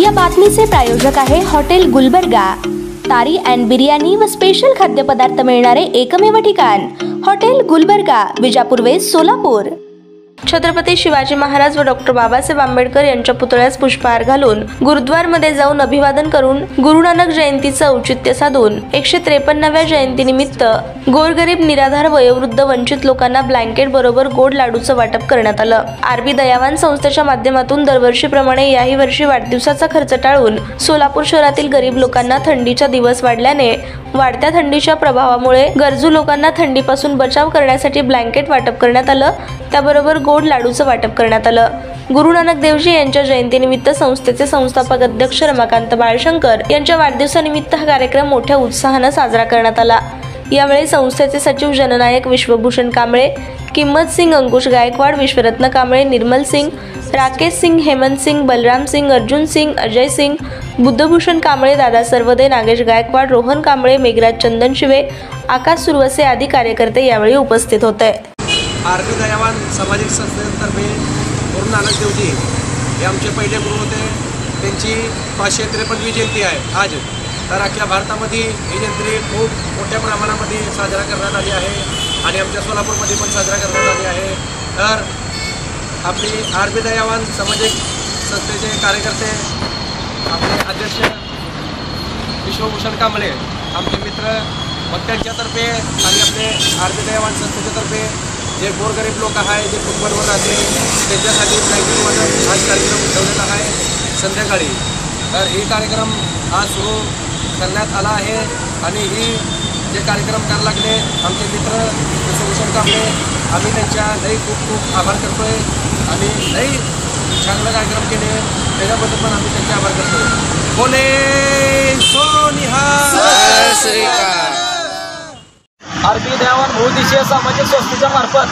या बातमीचे प्रायोजक आहे हॉटेल गुलबर्गा। तारी अँड बिर्याणी व स्पेशल खाद्यपदार्थ मिळणारे एकमेव ठिकाण हॉटेल गुलबर्गा, विजापूर वेस्ट, सोलापूर। छत्रपती शिवाजी महाराज व डॉक्टर बाबासाहेब आंबेडकर यांच्या पुतळ्यास पुष्पहार घालून गुरुद्वारमध्ये जाऊन अभिवादन करून गुरु नानक जयंतीचं औचित्य साधून 153व्या जयंतीनिमित्त गोरगरीब, निराधार, वयोवृद्ध, वंचित लोकांना ब्लँकेट बरोबर गोड लाडूचं वाटप करण्यात आलं। आरबी दयावान संस्थेच्या माध्यमातून दरवर्षीप्रमाणे याही वर्षी वाढदिवसाचा खर्च टाळून सोलापूर शहरातील गरीब लोकांना थंडीचा दिवस वाढल्याने वाढत्या थंडीच्या प्रभावामुळे गरजू लोकांना थंडीपासून बचाव करण्यासाठी ब्लँकेट वाटप करण्यात आलं। त्याबरोबर गोड लाडूचं वाटप करण्यात आलं। गुरु नानक देवजी यांच्या जयंतीनिमित्त संस्थेचे संस्थापक अध्यक्ष रमाकांत बाळशंकर यांच्या वाढदिवसानिमित्त हा कार्यक्रम मोठ्या उत्साहाने साजरा करण्यात आला। यावेळी संस्थेचे सचिव जननायक विश्वभूषण कांबळे, किंमत सिंग, अंकुश गायकवाड, विश्वरत्न कांबळे, निर्मल सिंग, राकेश सिंग, हेमंत सिंग, बलराम सिंग, अर्जुन सिंग, अजय सिंग, बुद्धभूषण कांबळे, दादा सरवदे, नागेश गायकवाड, रोहन कांबळे, मेघराज चंदनशिवे, आकाश सुरवसे आदी कार्यकर्ते यावेळी उपस्थित होते। आरबी दयावान सामाजिक संस्थेतर्फे गुरु नानक देवजी हे आमचे पहिले गुरु होते। त्यांची 553वी जयंती आहे आज। तर अख्ख्या भारतामध्ये ही जयंती खूप मोठ्या प्रमाणामध्ये साजरा करण्यात आली आहे आणि आमच्या सोलापूरमध्ये पण साजरा करण्यात आली आहे। तर आपली आरबी दयावान सामाजिक संस्थेचे कार्यकर्ते, आपले अध्यक्ष विश्वभूषण कांबळे, आमचे मित्र, मग त्यांच्यातर्फे आणि आपले आरबी दयावान संस्थेच्यातर्फे जे गोरगरीब लोक आहे, जे फुटबॉलवर राहते, त्यांच्यासाठी ब्लँकेट वाटप आज कार्यक्रम ठेवलेला आहे संध्याकाळी। तर हे कार्यक्रम आज सुरू करण्यात आला आहे आणि ही जे कार्यक्रम करायला लागले आमचे मित्र विश्वभूषण कांबळे, आम्ही त्यांच्या लई खूप आभार करतो आहे आणि लई चांगला कार्यक्रम केले त्याच्याबद्दल पण आम्ही त्यांचे आभार करतो। बोले सो निहाल। आरबी दयावान बहुउद्देशीय सामाजिक संस्थेच्या मार्फत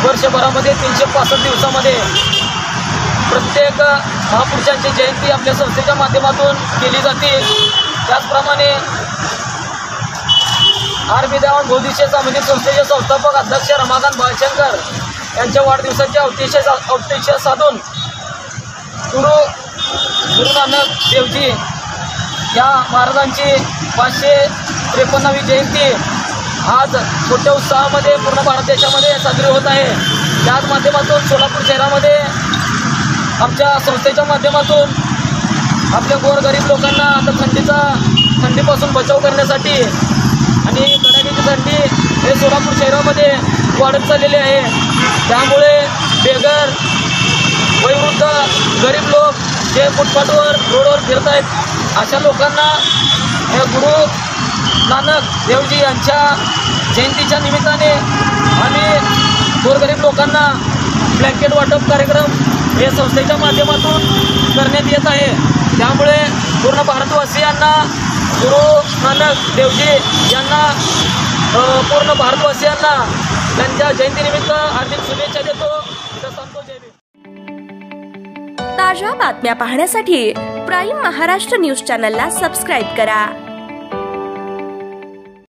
वर्षभरामध्ये 365 दिवसामध्ये प्रत्येक महापुरुषांची जयंती आपल्या संस्थेच्या माध्यमातून केली जाते। त्याचप्रमाणे आरबी दयावान बहुउद्देशीय सामाजिक संस्थेचे संस्थापक अध्यक्ष रमाकांत बाळशंकर यांच्या वाढदिवसाचे औचित्य साधून गुरु नानक देवजी या महाराजांची 553वी जयंती आज मोठ्या उत्साहामध्ये पूर्ण भारत देशामध्ये साजरी होत आहे। त्याच माध्यमातून सोलापूर शहरामध्ये आमच्या संस्थेच्या माध्यमातून आपल्या गोरगरीब लोकांना आता थंडीपासून बचाव करण्यासाठी आणि कडाक्याची थंडी हे सोलापूर शहरामध्ये वाढत चाललेली आहे। त्यामुळे बेघर, वयोवृद्ध, गरीब लोक जे फुटपाथवर, रोडवर फिरत आहेत अशा लोकांना हे गुरु नानक देवजी यांच्या जयंतीच्या निमित्ताने आम्ही गोरगरीब लोकांना ब्लँकेट वाटप कार्यक्रम हे संस्थेच्या माध्यमातून करण्यात येत आहे। त्यामुळे पूर्ण भारतवासियांना गुरु नानक देवजी यांना पूर्ण भारतवासियांना त्यांच्या जयंतीनिमित्त हार्दिक शुभेच्छा देतो। ताज्या बातम्या पाहण्यासाठी प्राईम महाराष्ट्र न्यूज चॅनलला सबस्क्राईब करा।